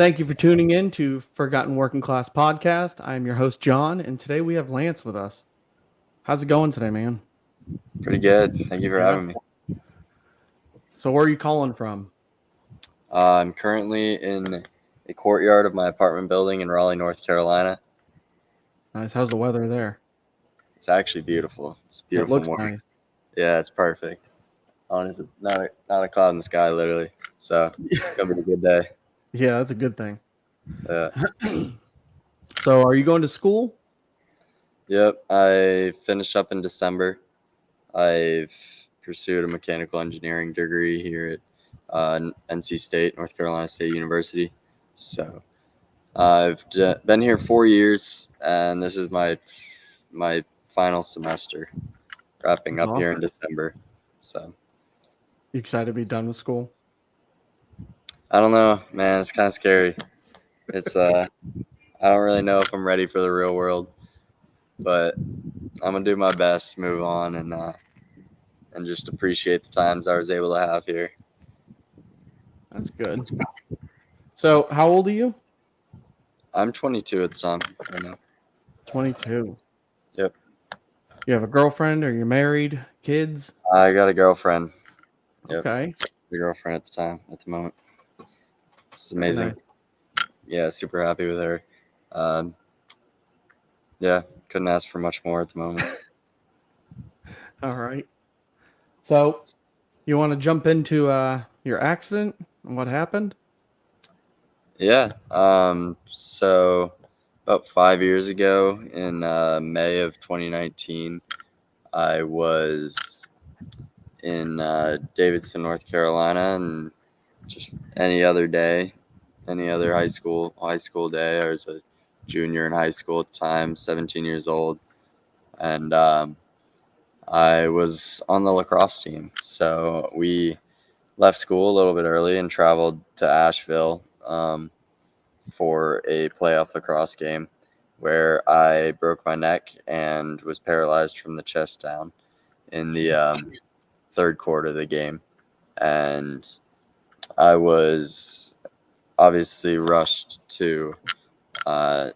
Thank you for tuning in to Forgotten Working Class Podcast. I'm your host, John, and today we have Lance with us. How's it going today, man? Pretty good. Thank you for Yeah. having me. So, where are you calling from? I'm currently in a courtyard of my apartment building in Raleigh, North Carolina. Nice. How's the weather there? It's actually beautiful. It's a It beautiful looks morning. nice. Yeah, it's perfect. Honestly, not a cloud in the sky, literally. So it's gonna be a good day. Yeah, that's a good thing. Yeah. So, are you going to school? Yep. I finished up in December. I've pursued a mechanical engineering degree here at NC State, North Carolina State University. So I've been here 4 years, and this is my final semester, wrapping up here in Awesome. December. So You excited to be done with school? I don't know, man. It's kind of scary. It's I don't really know if I'm ready for the real world, but I'm gonna do my best to move on and just appreciate the times I was able to have here. That's good. So, how old are you? I'm 22 at the time right now. 22. Yep. You have a girlfriend or you're married? Kids? I got a girlfriend. Yep. Okay. A girlfriend at the time, at the moment. It's Very amazing. nice. Yeah, super happy with her. Um, yeah, couldn't ask for much more at the moment. All right. So, you want to jump into your accident and what happened? Yeah. So about 5 years ago in May of 2019, I was in Davidson, North Carolina, and just any other high school day. I was a junior in high school at the time, 17 years old, and I was on the lacrosse team. So we left school a little bit early and traveled to Asheville for a playoff lacrosse game where I broke my neck and was paralyzed from the chest down in the third quarter of the game. And I was obviously rushed to uh,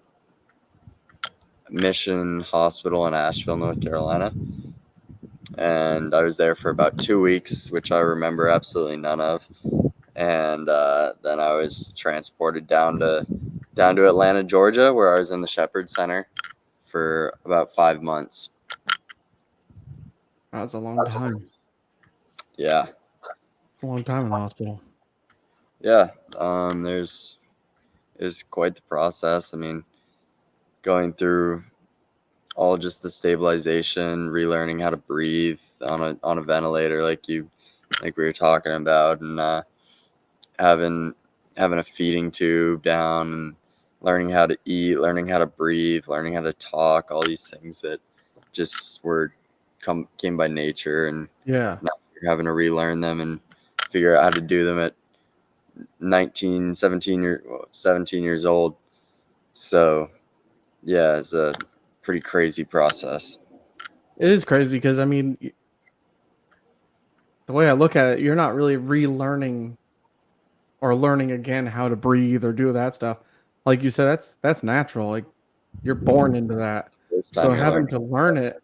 Mission Hospital in Asheville, North Carolina. And I was there for about 2 weeks, which I remember absolutely none of. And then I was transported down to Atlanta, Georgia, where I was in the Shepherd Center for about 5 months. That's a long time. Yeah, It's a long time in the hospital. yeah. It was quite the process. I mean, going through all just the stabilization, relearning how to breathe on a ventilator, like we were talking about, and having having a feeding tube down, and learning how to eat, learning how to breathe, learning how to talk, all these things that just came by nature, and Yeah. now you're having to relearn them and figure out how to do them at 17 years old. So yeah, it's a pretty crazy process. It is crazy because, I mean, the way I look at it, you're not really relearning or learning again how to breathe or do that stuff. Like you said, that's natural. Like you're born into that. First So time you're having learning. to learn it,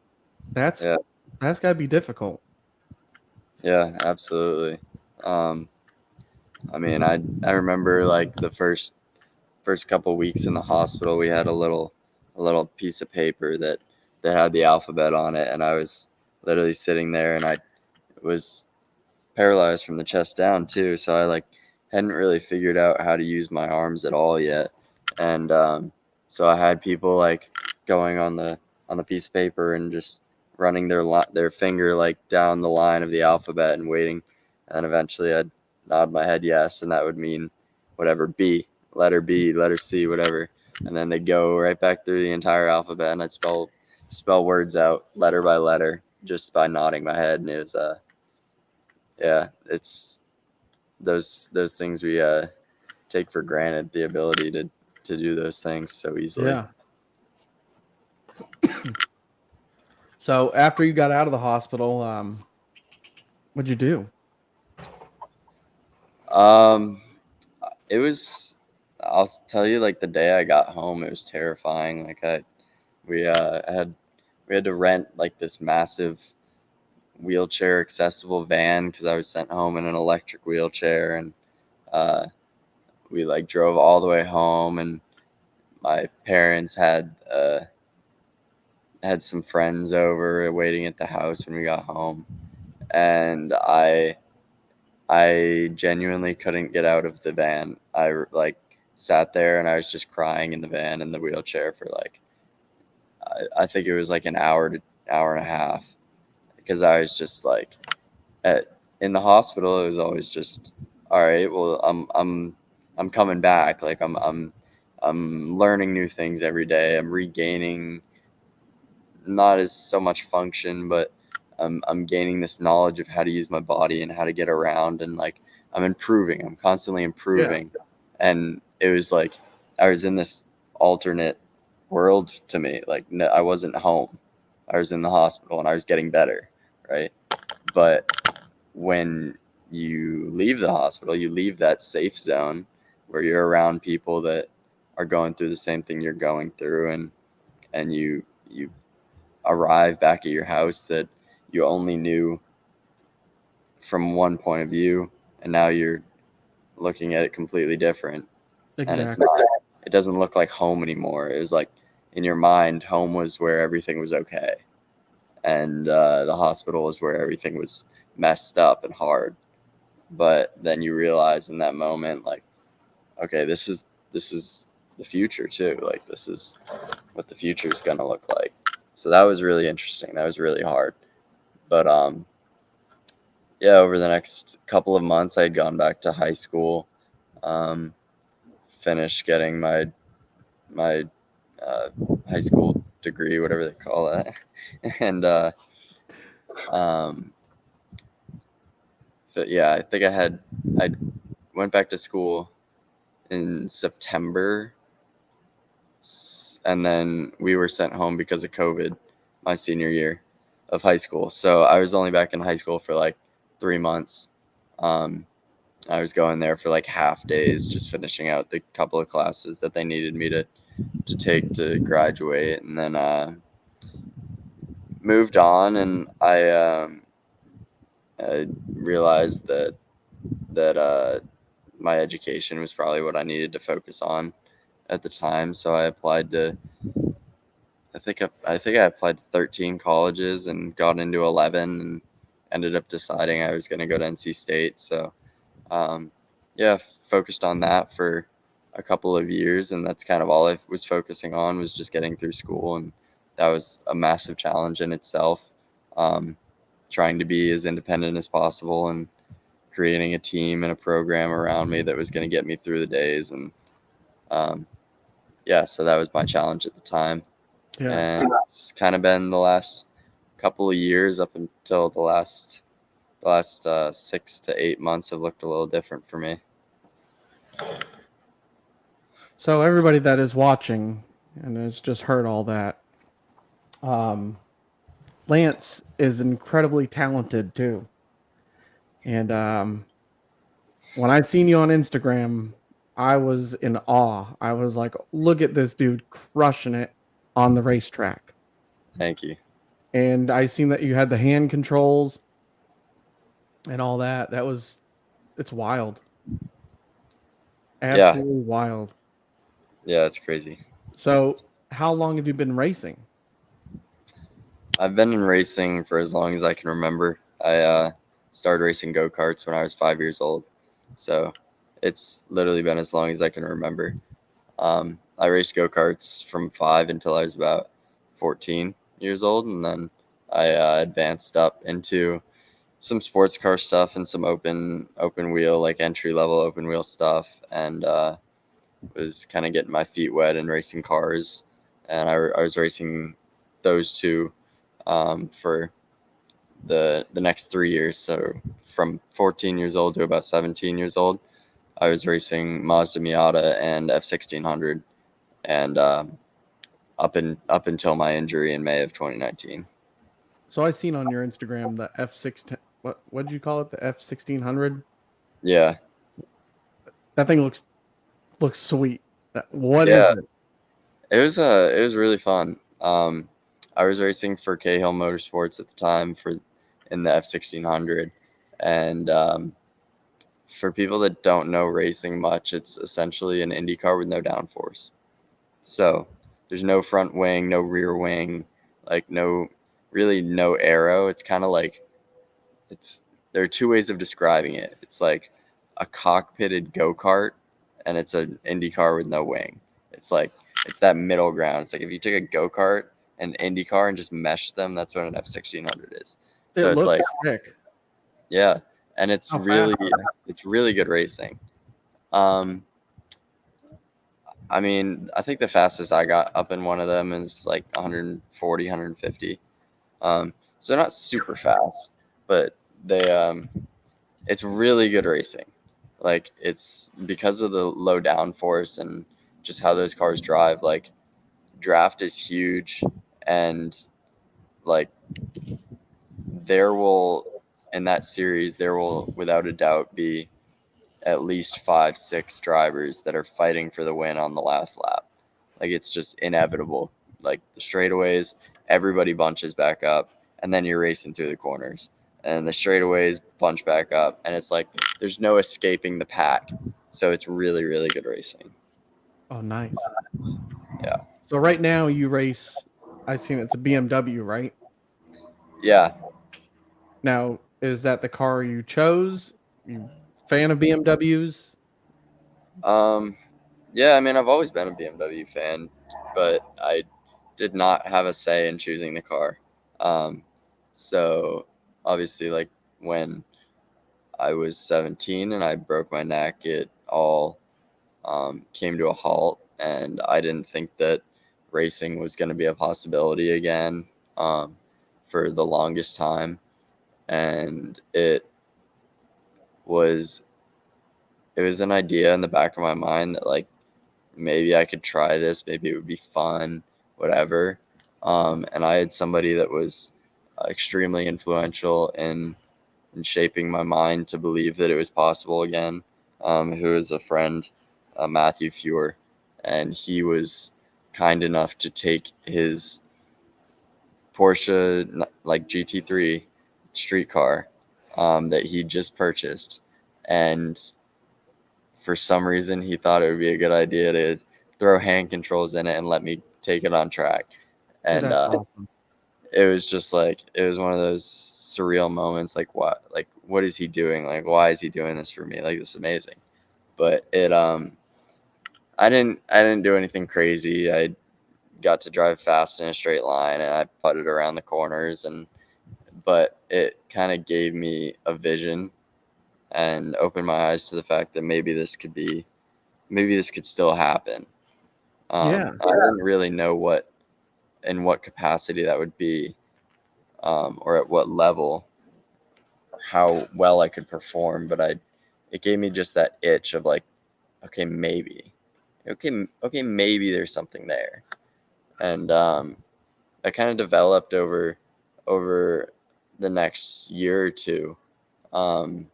that's Yeah, that's got to be difficult. yeah, absolutely. Um, I mean, I remember like the first couple weeks in the hospital, we had a little piece of paper that had the alphabet on it, and I was literally sitting there, and I was paralyzed from the chest down too, so I like hadn't really figured out how to use my arms at all yet, and so I had people like going on the piece of paper and just running their finger like down the line of the alphabet and waiting, and eventually I'd nod my head yes, and that would mean whatever B, letter C, whatever, and then they'd go right back through the entire alphabet, and I'd spell words out letter by letter just by nodding my head, and it was yeah, it's those things we take for granted, the ability to do those things so easily. Yeah. So after you got out of the hospital, what'd you do? Um, it was I'll tell you, like the day I got home, it was terrifying. Like we had we had to rent like this massive wheelchair accessible van because I was sent home in an electric wheelchair, and uh, we like drove all the way home, and my parents had some friends over waiting at the house when we got home, and I genuinely couldn't get out of the van. I like sat there and I was just crying in the van in the wheelchair for like I think it was like an hour to hour and a half because I was just like at in the hospital. It was always just all right. Well, I'm coming back. Like I'm learning new things every day. I'm regaining not as so much function, but I'm gaining this knowledge of how to use my body and how to get around, and like I'm improving. I'm constantly Yeah, improving, and it was like I was in this alternate world to me. Like no, I wasn't home. I was in the hospital and I was getting better, right? But when you leave the hospital, you leave that safe zone where you're around people that are going through the same thing you're going through, and you arrive back at your house that you only knew from one point of view, and now you're looking at it completely different, and it's exactly. not it doesn't look like home anymore. It was like in your mind home was where everything was okay, and the hospital was where everything was messed up and hard. But then you realize in that moment, like, okay, this is the future too. Like this is what the future is gonna look like. So that was really interesting. That was really hard. But yeah, over the next couple of months, I had gone back to high school, um, finished getting my uh, high school degree, whatever they call that, and um, yeah, I think I went back to school in September, and then we were sent home because of COVID my senior year of high school. So I was only back in high school for like 3 months. Um, I was going there for like half days, just finishing out the couple of classes that they needed me to take to graduate, and then moved on. And I realized that my education was probably what I needed to focus on at the time. So I applied to I think I applied to 13 colleges and got into 11, and ended up deciding I was going to go to NC State. So um, yeah, focused on that for a couple of years, and that's kind of all I was focusing on, was just getting through school, and that was a massive challenge in itself. Um, Trying to be as independent as possible and creating a team and a program around me that was going to get me through the days, and um, yeah, so that was my challenge at the time, Yeah. and it's kind of been the last couple of years up until the last 6 to 8 months have looked a little different for me. So everybody that is watching and has just heard all that, um, Lance is incredibly talented too. And when I seen you on Instagram, I was in awe. I was like, look at this dude crushing it on the racetrack. Thank you. And I seen that you had the hand controls and all that. It's wild. Yeah, Absolutely wild. yeah, it's crazy. So, how long have you been racing? I've been in racing for as long as I can remember. I started racing go karts when I was 5 years old, so it's literally been as long as I can remember. I raced go karts from 5 until I was about 14 years old, and then I advanced up into some sports car stuff and some open wheel, like entry level open wheel stuff, and was kind of getting my feet wet in racing cars. And I was racing those two for the next 3 years. So from 14 years old to about 17 years old, I was racing Mazda Miata and F1600, and up until my injury in May of 2019. So, I seen on your Instagram the F16. What did you call it? The F1600. Yeah, That thing looks looks sweet. What is Yeah, it? it was really fun. I was racing for Cahill Motorsports at the time for in the F1600, and for people that don't know racing much, it's essentially an Indy car with no downforce. So there's no front wing, no rear wing, like no aero. It's kind of like it's there are two ways of describing it. It's like a cockpitted go-kart and it's an Indy car with no wing. It's like it's that middle ground. It's like if you took a go-kart and Indy car and just meshed them, that's what an F1600 is. It So it's looks like sick. yeah, and How fast? it's really good racing. Um, I mean, I think the fastest I got up in one of them is like 140, 150. So not super fast, but they it's really good racing. Like it's because of the low downforce and just how those cars drive. Like draft is huge, and like there will in that series there will without a doubt be at least 5, 6 drivers that are fighting for the win on the last lap. Like it's just inevitable. Like the straightaways, everybody bunches back up, and then you're racing through the corners, and the straightaways bunch back up, and it's like there's no escaping the pack. So it's really, really good racing. Oh, nice. Yeah, So right now you race. I seen it's a BMW, right? yeah. Now, is that the car you chose? You fan of BMWs? Um, yeah. I mean, I've always been a BMW fan, but I did not have a say in choosing the car. Um, so obviously, like when I was 17 and I broke my neck, it all came to a halt, and I didn't think that racing was going to be a possibility again um, for the longest time. And was it was an idea in the back of my mind that like maybe I could try this, maybe it would be fun, whatever. And I had somebody that was extremely influential in shaping my mind to believe that it was possible again, who is a friend, Matthew Fewer. And he was kind enough to take his Porsche like GT3 street car that he just purchased. And for some reason, he thought it would be a good idea to throw hand controls in it and let me take it on track. And That's awesome. it was just like it was one of those surreal moments. Like what is he doing? Like why is he doing this for me? Like this is amazing. But I didn't do anything crazy. I got to drive fast in a straight line and I putted around the corners, and but it kind of gave me a vision and opened my eyes to the fact that maybe this could still happen. Yeah. I didn't really know what in what capacity that would be, or at what level, how well I could perform, but it gave me just that itch of like, okay, maybe, okay, maybe there's something there, and that kind of developed over the next year or two, um,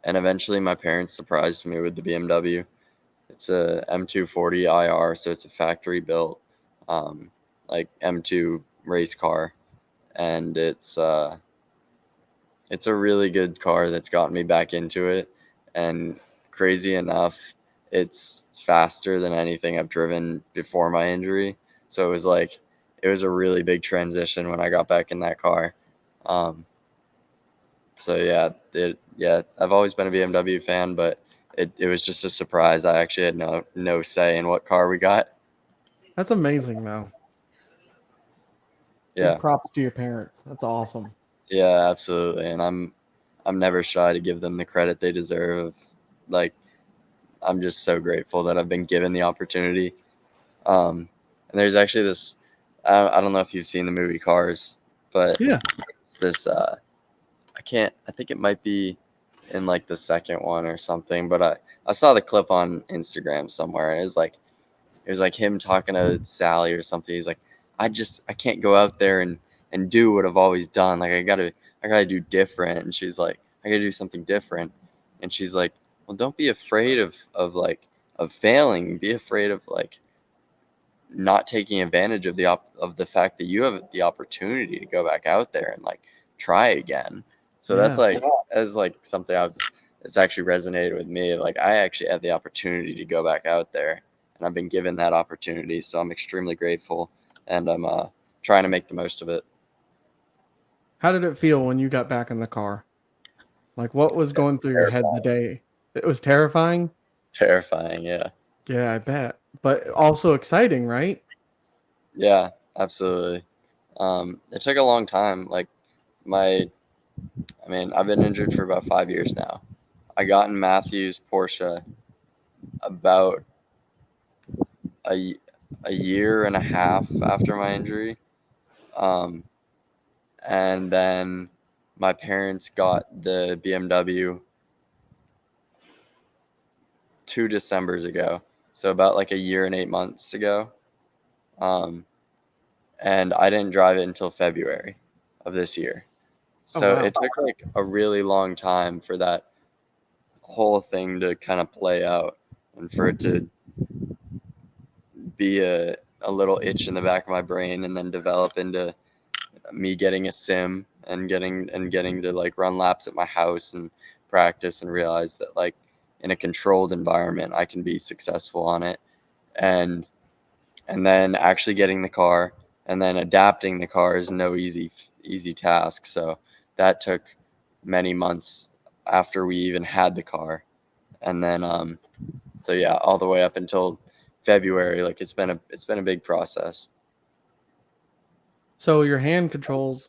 and eventually my parents surprised me with the BMW. It's a M240 IR, so it's a factory built, um, like M2 race car, and it's a really good car that's gotten me back into it. And crazy enough, it's faster than anything I've driven before my injury. So it was a really big transition when I got back in that car. Um, so yeah, I've always been a BMW fan, but it was just a surprise. I actually had no say in what car we got. That's amazing, though. Big Yeah, props to your parents. That's awesome. yeah, absolutely. And I'm never shy to give them the credit they deserve. Like I'm just so grateful that I've been given the opportunity. And there's actually this. I don't know if you've seen the movie Cars, but Yeah. it's this. I can't. I think it might be in like the second one or something. But I saw the clip on Instagram somewhere, and it was like him talking to Sally or something. He's like, I can't go out there and do what I've always done. Like I gotta do different. And she's like, I gotta do something different. And she's like, well, don't be afraid of like failing. Be afraid of like not taking advantage of the fact that you have the opportunity to go back out there and like try again. So that's Yeah. like as like something it's actually resonated with me. Like I actually have the opportunity to go back out there, and I've been given that opportunity. So I'm extremely grateful, and I'm trying to make the most of it. How did it feel when you got back in the car? Like, what was going through your head the day? It was terrifying. Terrifying, yeah. Yeah, I bet. But also exciting, right? Yeah, absolutely. It took a long time. Like I've been injured for about 5 years now. I got in Matthew's Porsche about a, a year and a half after my injury. Um, and then my parents got the BMW 2 Decembers ago. So about like a year and 8 months ago. Um, and I didn't drive it until February of this year. Oh, So wow. it took like a really long time for that whole thing to kind of play out and for it to be a little itch in the back of my brain and then develop into me getting a sim and getting to like run laps at my house and practice and realize that like in a controlled environment I can be successful on it, and then actually getting the car and then adapting the car is no easy task. So that took many months after we even had the car, and then so yeah, all the way up until February. Like it's been a big process. So your hand controls,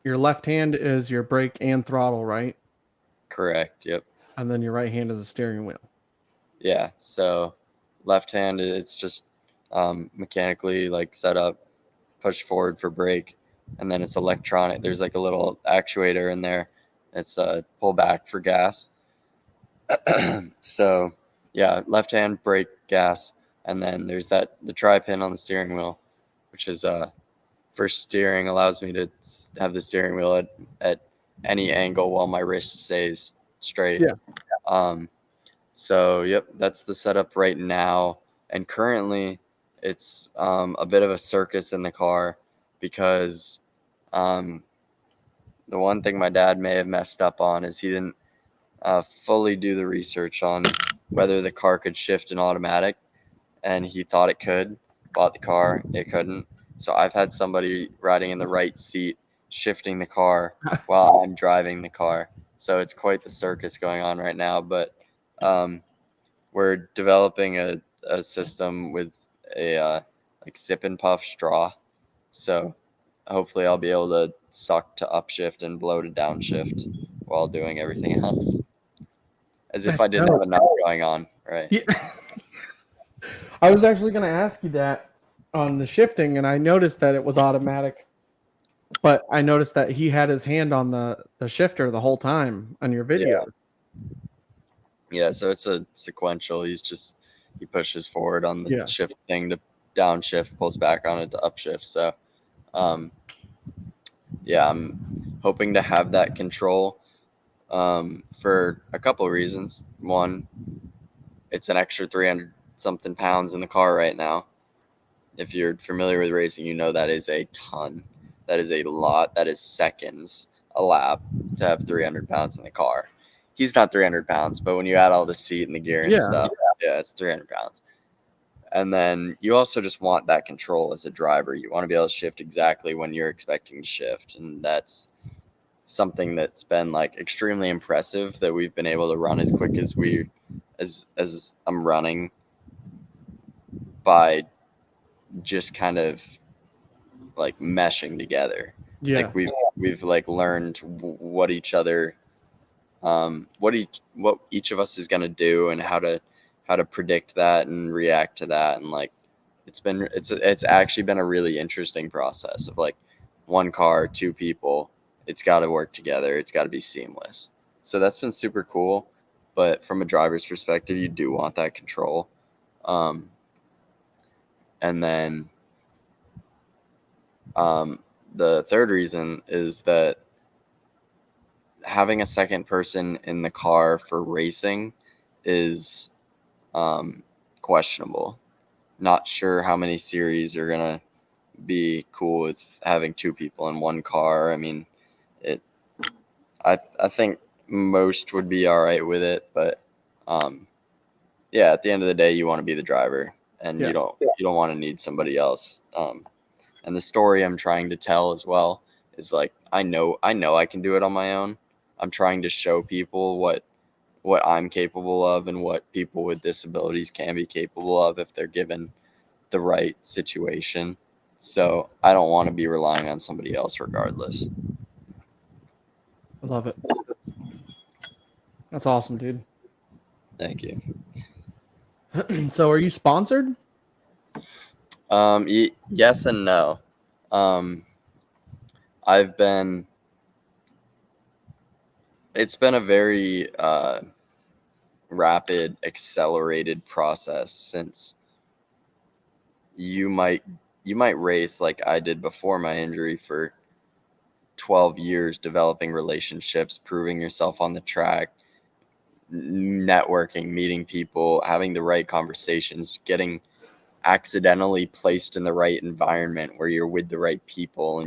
your left hand is your brake and throttle, right? Correct. Yep. And then your right hand is the steering wheel. Yeah. So left hand, it's just mechanically like set up, push forward for brake, and then it's electronic. There's like a little actuator in there. It's pull back for gas. So yeah, left hand brake, gas, and then there's the tri pin on the steering wheel, which is for steering, allows me to have the steering wheel at any angle while my wrist stays straight. Yeah. Um, so yep, that's the setup right now. And currently, it's a bit of a circus in the car because um, the one thing my dad may have messed up on is he didn't fully do the research on whether the car could shift in automatic, and he thought it could. Bought the car, it couldn't. So I've had somebody riding in the right seat shifting the car while I'm driving the car. So it's quite the circus going on right now. But um, we're developing a system with a like sip and puff straw. So hopefully I'll be able to suck to upshift and blow to downshift while doing everything else. As if That's I didn't have dope. enough going on, right? Yeah. I was actually going to ask you that on the shifting, and I noticed that it was automatic, but I noticed that he had his hand on the shifter the whole time on your Yeah. videos. Yeah, so it's a sequential. He pushes forward on the Yeah. shift thing to downshift, pulls back on it to upshift. So um, yeah, I'm hoping to have that control for a couple of reasons. One, it's an extra 300 something pounds in the car right now. If you're familiar with racing, you know that is a ton. That is a lot. That is seconds a lap to have 300 pounds in the car. He's not 300 pounds, but when you add all the seat and the gear and Yeah. stuff, yeah, it's 300 pounds. And then you also just want that control as a driver. You want to be able to shift exactly when you're expecting to shift. And that's something that's been like extremely impressive that we've been able to run as quick as as I'm running by just kind of like meshing together. Yeah. Like we've like learned what each other what each of us is going to do and how to predict that and react to that, and like it's actually been a really interesting process of like one car, two people. It's got to work together. It's got to be seamless. So that's been super cool. But from a driver's perspective, you do want that control. Um, and then um, the third reason is that having a second person in the car for racing is questionable. Not sure how many series are gonna be cool with having two people in one car. I mean, it. I think most would be all right with it, but um, yeah, at the end of the day, you want to be the driver, and Yeah. you don't want to need somebody else. And the story I'm trying to tell as well is like I know I can do it on my own. I'm trying to show people what I'm capable of and what people with disabilities can be capable of if they're given the right situation. So I don't want to be relying on somebody else regardless. I love it. That's awesome, dude. Thank you. So, are you sponsored? Yes and no. Um, I've been. It's been a very rapid, accelerated process since you might you might race like I did before my injury for 12 years, developing relationships, proving yourself on the track, networking, meeting people, having the right conversations, getting accidentally placed in the right environment where you're with the right people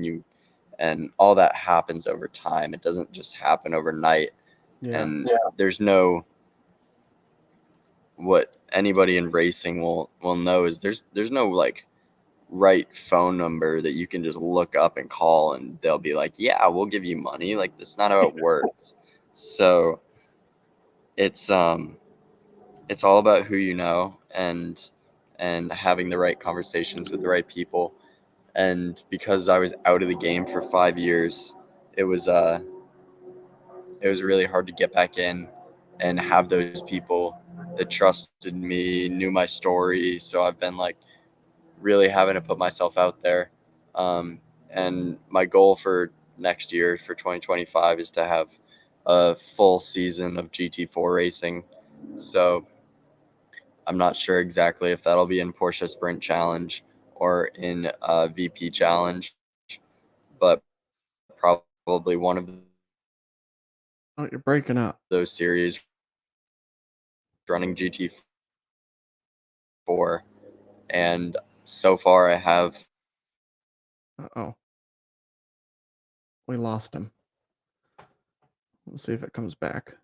and all that happens over time. It doesn't just happen overnight. Yeah. And there's no what anybody in racing will know is there's no like right phone number that you can just look up and call and they'll be like, yeah, we'll give you money. Like that's not how it works. So it's it's all about who you know and having the right conversations with the right people. And because I was out of the game for 5 years, it was uh it was really hard to get back in and have those people that trusted me, knew my story. So I've been like really having to put myself out there. And my goal for next year, for 2025, is to have a full season of GT4 racing. So I'm not sure exactly if that'll be in Porsche Sprint Challenge or in VP Challenge, but probably one of those series Oh, you're breaking up. running GT4. And so far, I have. Oh, we lost him. Let's see if it comes back.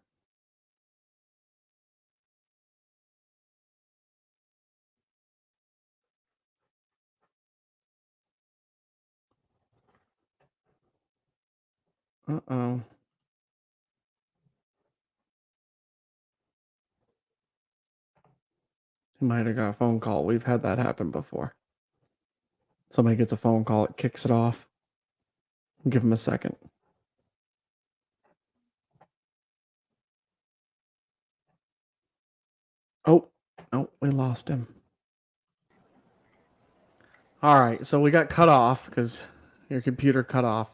Uh-oh. He might have got a phone call. We've had that happen before. Somebody gets a phone call, it kicks it off. Give him a second. Oh, no, we lost him. All right, so we got cut off because your computer cut off.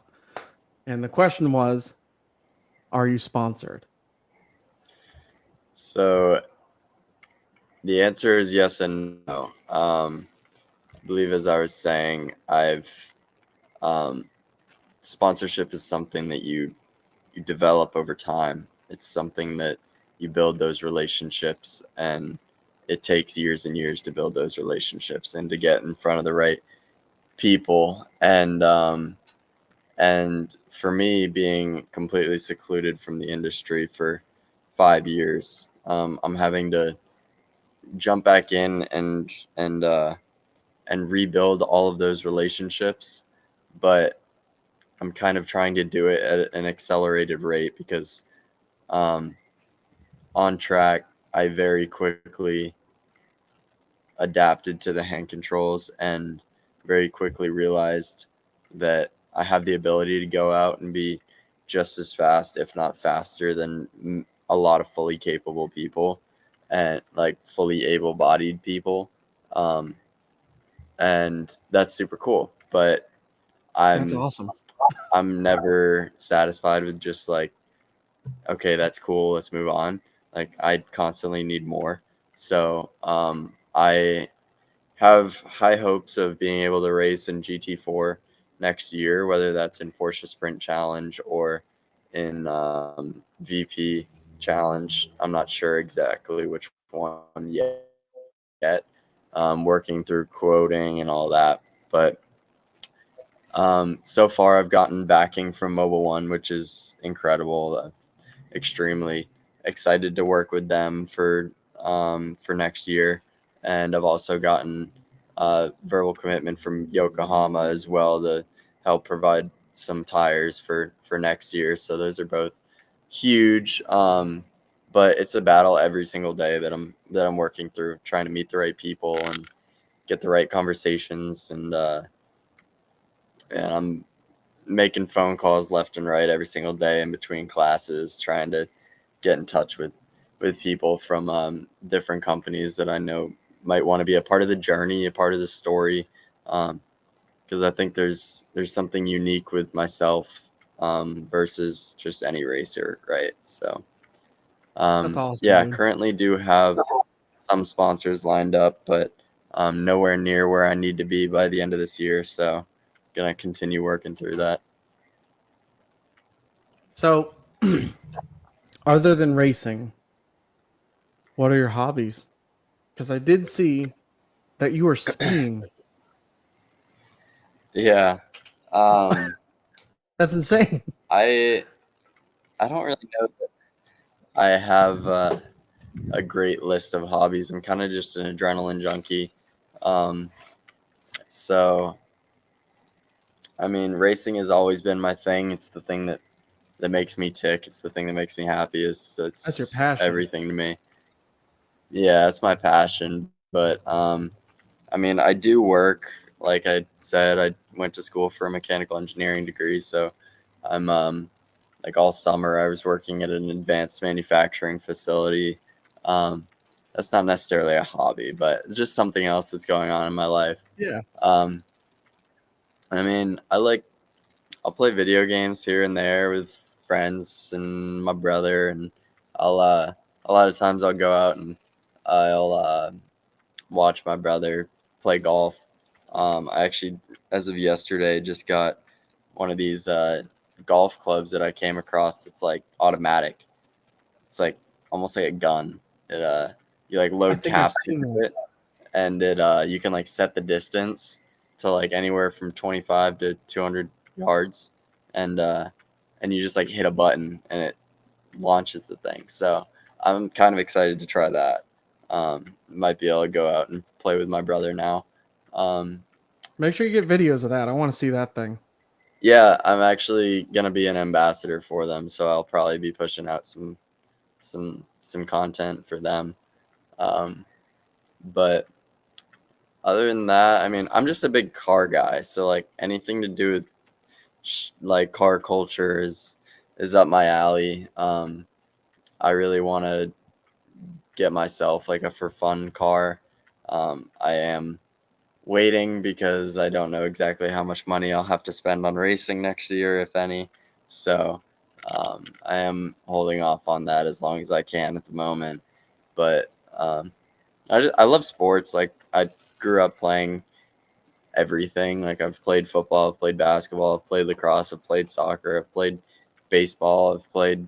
And the question was, are you sponsored? So the answer is yes and no. I believe, as I was saying, um, sponsorship is something that you develop over time. It's something that you build those relationships, and it takes years and years to build those relationships and to get in front of the right people. And for me, being completely secluded from the industry for 5 years, I'm having to jump back in and rebuild all of those relationships. But I'm kind of trying to do it at an accelerated rate because um, on track, I very quickly adapted to the hand controls and very quickly realized that I have the ability to go out and be just as fast, if not faster, than a lot of fully capable people and like fully able bodied people. Um, and that's super cool. But That's I'm awesome. I'm never satisfied with just like, okay, that's cool, let's move on. Like I constantly need more. So I have high hopes of being able to race in GT4 next year, whether that's in Porsche Sprint Challenge or in VP Challenge. I'm not sure exactly which one yet. Working through quoting and all that, but so far I've gotten backing from Mobile One, which is incredible. I'm extremely excited to work with them for next year, and I've also gotten verbal commitment from Yokohama as well to help provide some tires for next year. So those are both huge. But it's a battle every single day that I'm working through, trying to meet the right people and get the right conversations, and I'm making phone calls left and right every single day in between classes, trying to get in touch with people from different companies that I know might want to be a part of the journey, a part of the story, because I think there's something unique with myself versus just any racer, right? So That's awesome, yeah, dude. currently do have some sponsors lined up, but nowhere near where I need to be by the end of this year. So gonna continue working through that. So, other than racing, what are your hobbies? Because I did see that you were skiing. Yeah. That's insane. I I don't really know that I have a great list of hobbies. I'm kind of just an adrenaline junkie. Um, so I mean, racing has always been my thing. It's the thing that makes me tick. It's the thing that makes me happy. That's your It's passion. everything to me. Yeah, it's my passion. But I mean, I do work. Like I said, I went to school for a mechanical engineering degree, so I'm like all summer I was working at an advanced manufacturing facility. Um, that's not necessarily a hobby, but it's just something else that's going on in my life. Yeah. Um, I mean, I'll play video games here and there with friends and my brother, and I'll a lot of times I'll go out and I'll watch my brother play golf. I actually, as of yesterday, just got one of these golf clubs that I came across. It's like automatic. It's like almost like a gun. It you like I load think I've caps seen into that. it, and it you can like set the distance to like anywhere from 25 to 200 yards, and uh, and you just like hit a button and it launches the thing. So I'm kind of excited to try that. Might be able to go out and play with my brother now. Um, Make sure you get videos of that. I want to see that thing. yeah, I'm actually gonna be an ambassador for them, so I'll probably be pushing out some content for them. Um, but other than that, I mean, I'm just a big car guy, so like anything to do with like car culture is up my alley. I really want to get myself like a for fun car. I am waiting because I don't know exactly how much money I'll have to spend on racing next year, if any. So I am holding off on that as long as I can at the moment. But I love sports. Like I grew up playing everything. Like I've played football, I've played basketball, I've played lacrosse, I've played soccer, I've played baseball, I've played,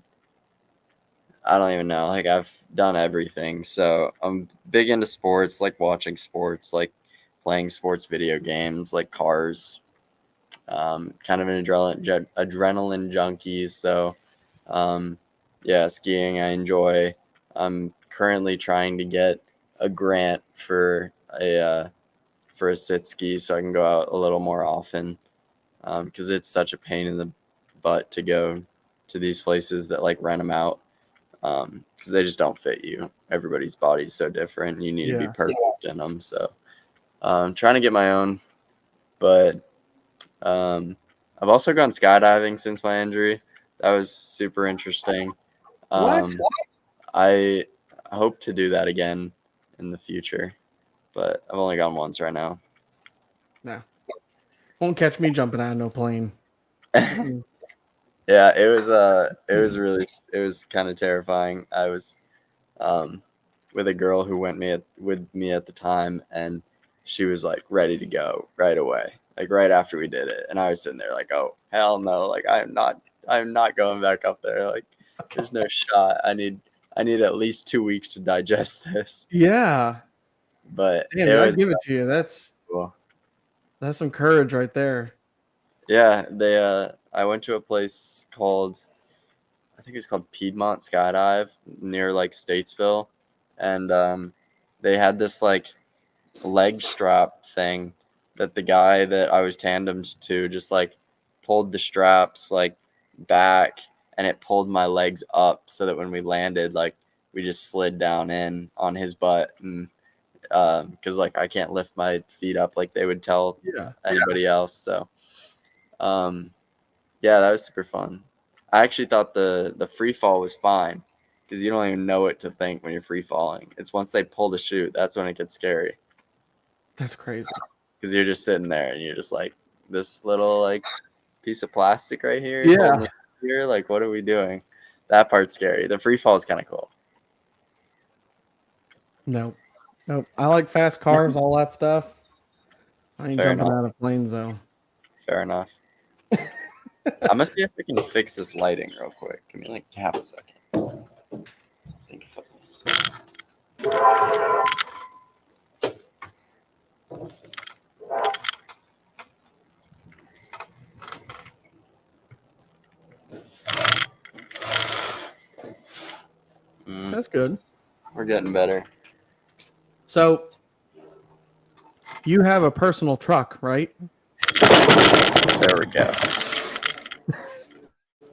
I don't even know. Like I've done everything. So I'm big into sports, like watching sports, like playing sports video games, like cars. Kind of an adrenaline junkie. So um, yeah, skiing I enjoy. I'm currently trying to get a grant for a sit ski so I can go out a little more often, because it's such a pain in the butt to go to these places that like rent them out, because they just don't fit you. Everybody's body's so different. You need to be Yeah. perfect in them. So I'm trying to get my own, but I've also gone skydiving since my injury. That was super interesting. What? Um, I hope to do that again in the future, but I've only gone once right now. No. Won't catch me jumping out of no plane. Mm-mm. Yeah, it was kind of terrifying. I was um with a girl who with me at the time, and she was like ready to go right away, like right after we did it, and I was sitting there like, oh hell no, like I'm not going back up there, like there's no shot. I need at least 2 weeks to digest this. Yeah. But Damn, it dude, I was give it to you. cool. That's some courage right there. Yeah, I went to a place called, I think it was called Piedmont Skydive near like Statesville, and they had this like leg strap thing that the guy that I was tandemed to just like pulled the straps like back, and it pulled my legs up so that when we landed, like we just slid down in on his butt, and because like I can't lift my feet up like they would tell Yeah. anybody else. So um, yeah, that was super fun. I actually thought the free fall was fine because you don't even know what to think when you're free falling. It's once they pull the chute that's when it gets scary That's crazy. because you're just sitting there and you're just like, this little like piece of plastic right here is Yeah. holding us here. Like, what are we doing? That part's scary. The free fall is kind of cool. Nope. Nope. I like fast cars, all that stuff. I ain't Fair jumping enough. out of planes though. Fair enough. I'm gonna see if we can fix this lighting real quick. Give me like half a second. Think if That's good. we're getting better. So you have a personal truck, right? There we go.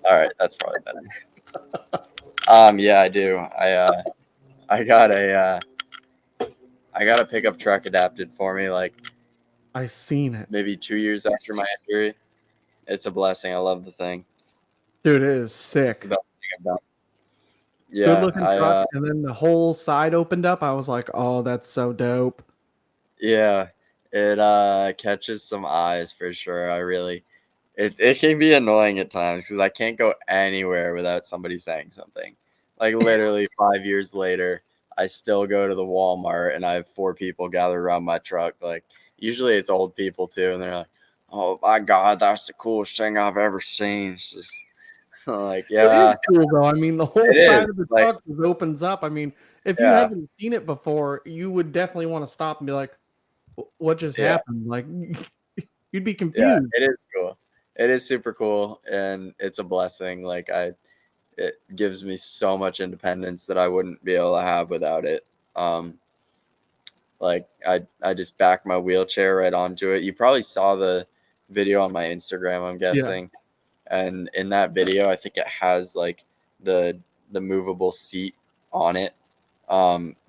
All right, that's probably better. Yeah, I do. I got a pickup truck adapted for me like I seen it. maybe 2 years after my injury. It's a blessing. I love the thing. Dude, it is It's sick. the best thing I've done. Good Yeah, looking truck. And then the whole side opened up. I was like, oh, that's so dope. yeah, it catches some eyes for sure. It can be annoying at times because I can't go anywhere without somebody saying something. Like literally 5 years later, I still go to the Walmart and I have 4 people gathered around my truck. Like usually it's old people too, and they're like, "Oh my God, that's the coolest thing I've ever seen." It's just like, It is yeah, cool though. I mean, the whole it is. side of the Like, truck just opens up. I mean, if you yeah, haven't seen it before, you would definitely want to stop and be like, what just yeah. happened? Like you'd be Yeah, confused. it is cool. It is super cool, and it's a blessing. It gives me so much independence that I wouldn't be able to have without it. Um, like I just back my wheelchair right onto it. You probably saw the video on my Instagram, I'm Yeah. guessing. And in that video, I think it has like the the movable seat on it.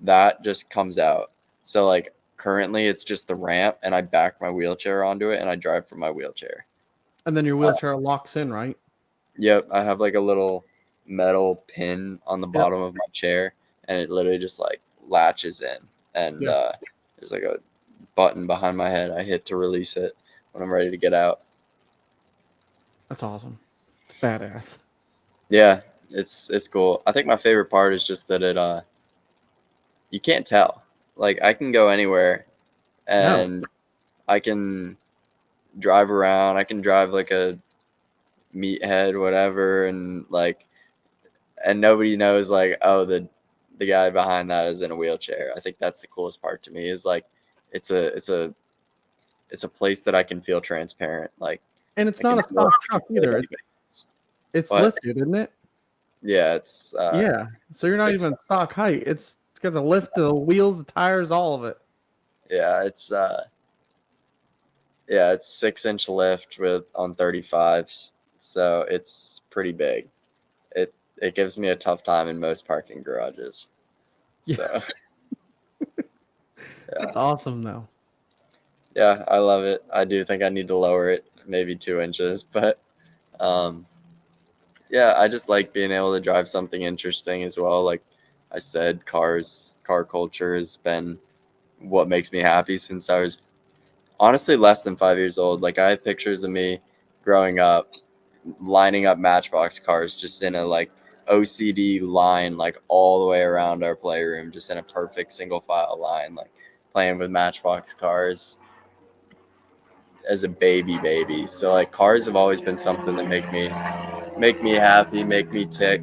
That just comes out. So like currently it's just the ramp and I back my wheelchair onto it and I drive from my wheelchair. And then your Uh, wheelchair locks in, right? Yep, I have like a little metal pin on the Yep. bottom of my chair, and it literally just like latches in. And Yeah. there's like a button behind my head. I hit to release it when I'm ready to get out. That's awesome. It's badass. Yeah, it's cool. I think my favorite part is just that you can't tell. Like I can go anywhere, No. and I can drive around. I can drive like a meathead, whatever, and like and nobody knows like, oh, the guy behind that is in a wheelchair. I think that's the coolest part to me is like it's a it's a it's a place that I can feel transparent. Like And it's I can not a feel stock truck like either. anybody else. It's But lifted, isn't it? yeah, it's Yeah. So you're not six. even stock height. It's got the lift, the wheels, the tires, all of it. Yeah, it's 6 inch lift with on 35s, so it's pretty big. It gives me a tough time in most parking garages. Yeah. So yeah. That's awesome though. Yeah, I love it. I do think I need to lower it maybe 2 inches, but um, yeah, I just like being able to drive something interesting as well. Like I said, car culture has been what makes me happy since I was honestly less than 5 years old. Like I have pictures of me growing up, lining up Matchbox cars just in a like OCD line, like all the way around our playroom, just in a perfect single file line, like playing with Matchbox cars as a baby. So like cars have always been something that make me happy, make me tick.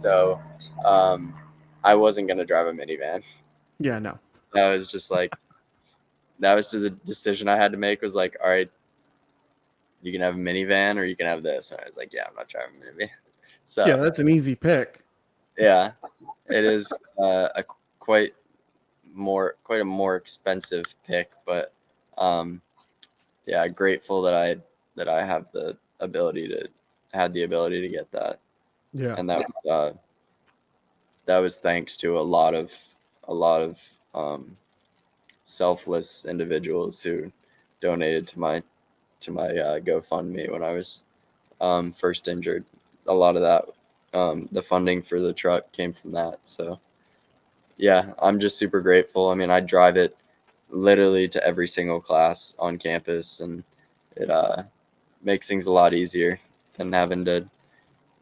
So I wasn't gonna drive a minivan. Yeah, no. That was just like that was the decision I had to make. Was like, all right, you can have a minivan or you can have this. And I was like, yeah, I'm not driving a minivan. Yeah, So that's an easy pick. yeah, it is a quite quite a more expensive pick, but um, yeah, grateful that I have the ability to had the ability to get that, Yeah. and that was thanks to a lot of selfless individuals who donated to my GoFundMe when I was first injured. A lot of that, the funding for the truck came from that. So yeah, I'm just super grateful. I mean, I drive it literally to every single class on campus, and it makes things a lot easier than having to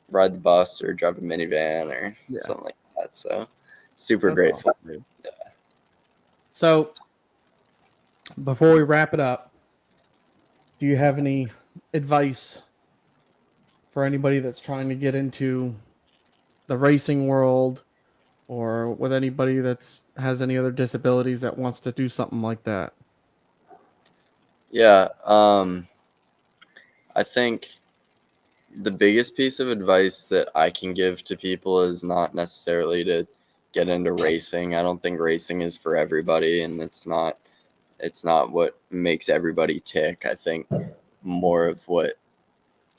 ride the bus or drive a minivan or Yeah. something like that. So super That's grateful. awesome, dude. So before we wrap it up, do you have any advice for anybody that's trying to get into the racing world, or with anybody that's has any other disabilities that wants to do something like that? Yeah, I think the biggest piece of advice that I can give to people is not necessarily to get into racing. I don't think racing is for everybody, and it's not what makes everybody tick. I think more of what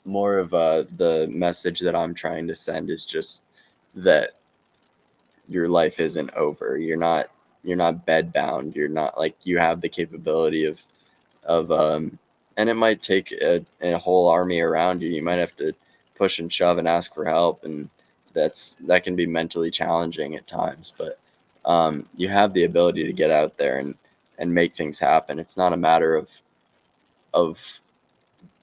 more of the message that I'm trying to send is just that your life isn't over. You're not bed bound. You're not like you have the capability of and it might take a whole army around you. You might have to push and shove and ask for help, and that can be mentally challenging at times. But you have the ability to get out there and make things happen. It's not a matter of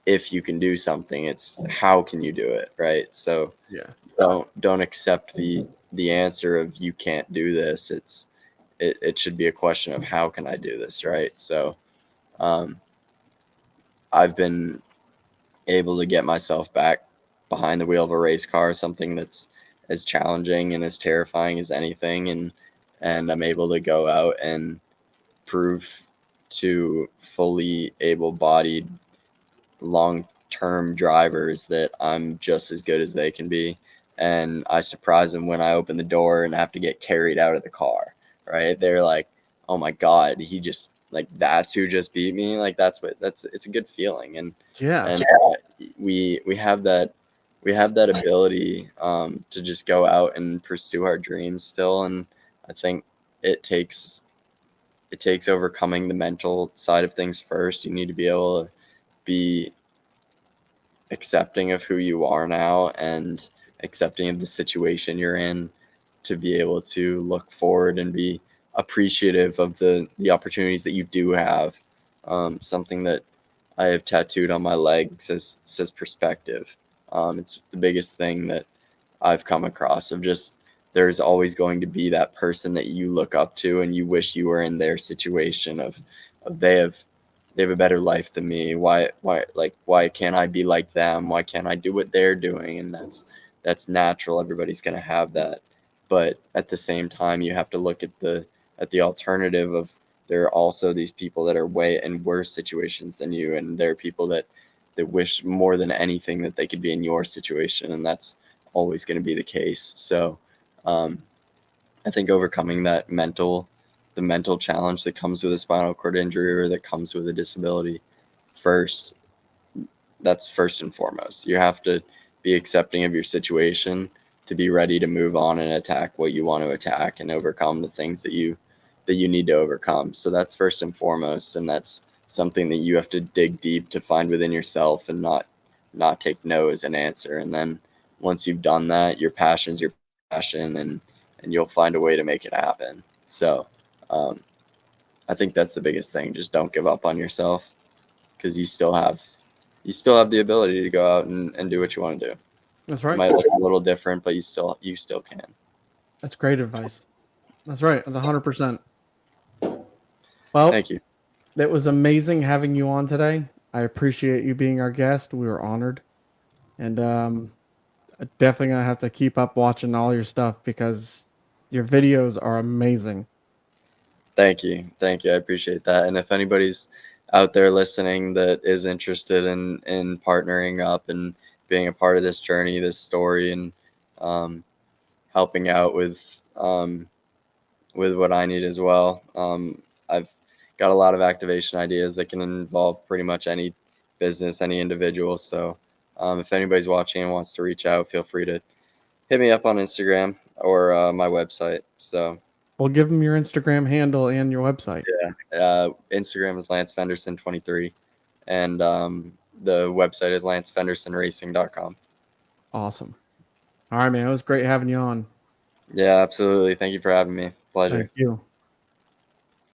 if you can do something, it's how can you do it, right? So Yeah. don't accept the answer of you can't do this. It should be a question of how can I do this, right? So um, I've been able to get myself back behind the wheel of a race car, something that's as challenging and as terrifying as anything, and I'm able to go out and prove to fully able-bodied long-term drivers that I'm just as good as they can be. And I surprise them when I open the door and have to get carried out of the car, right? They're like, "Oh my God, he just like that's who just beat me." Like that's it's a good feeling. Yeah. And we have that ability to just go out and pursue our dreams still. And I think it takes it takes overcoming the mental side of things first. You need to be able to be accepting of who you are now and accepting of the situation you're in to be able to look forward and be appreciative of the opportunities that you do have. Something that I have tattooed on my leg says perspective. It's the biggest thing that I've come across of just there's always going to be that person that you look up to and you wish you were in their situation of they have a better life than me. Why can't I be like them? Why can't I do what they're doing? And that's natural. Everybody's gonna have that. But at the same time you have to look at the alternative of there are also these people that are way in worse situations than you, and there are people that wish more than anything that they could be in your situation, and that's always going to be the case. So um, I think overcoming the mental challenge that comes with a spinal cord injury or that comes with a disability first, that's first and foremost. You have to be accepting of your situation to be ready to move on and attack what you want to attack and overcome the things that you need to overcome. So that's first and foremost, and that's something that you have to dig deep to find within yourself and not take no as an answer. And then once you've done that, your passion is your passion, and you'll find a way to make it happen. So um, I think that's the biggest thing. Just don't give up on yourself because you still have the ability to go out and do what you want to do. That's It right. might look a little different, but you still can. That's great advice. That's right. That's 100%. Well, Thank you. it was amazing having you on today. I appreciate you being our guest. We were honored. And Definitely gonna have to keep up watching all your stuff because your videos are amazing. Thank you. Thank you. I appreciate that. And if anybody's out there listening that is interested in partnering up and being a part of this journey, this story, and um, helping out with what I need as well, I've got a lot of activation ideas that can involve pretty much any business, any individual. So if anybody's watching and wants to reach out, feel free to hit me up on Instagram or my website. So Well, give them your Instagram handle and your website. Instagram is Lance Fenderson 23, and the website is lancefendersonracing.com. Awesome. All right, man. It was great having you on. Yeah, absolutely. Thank you for having me. Pleasure. Thank you.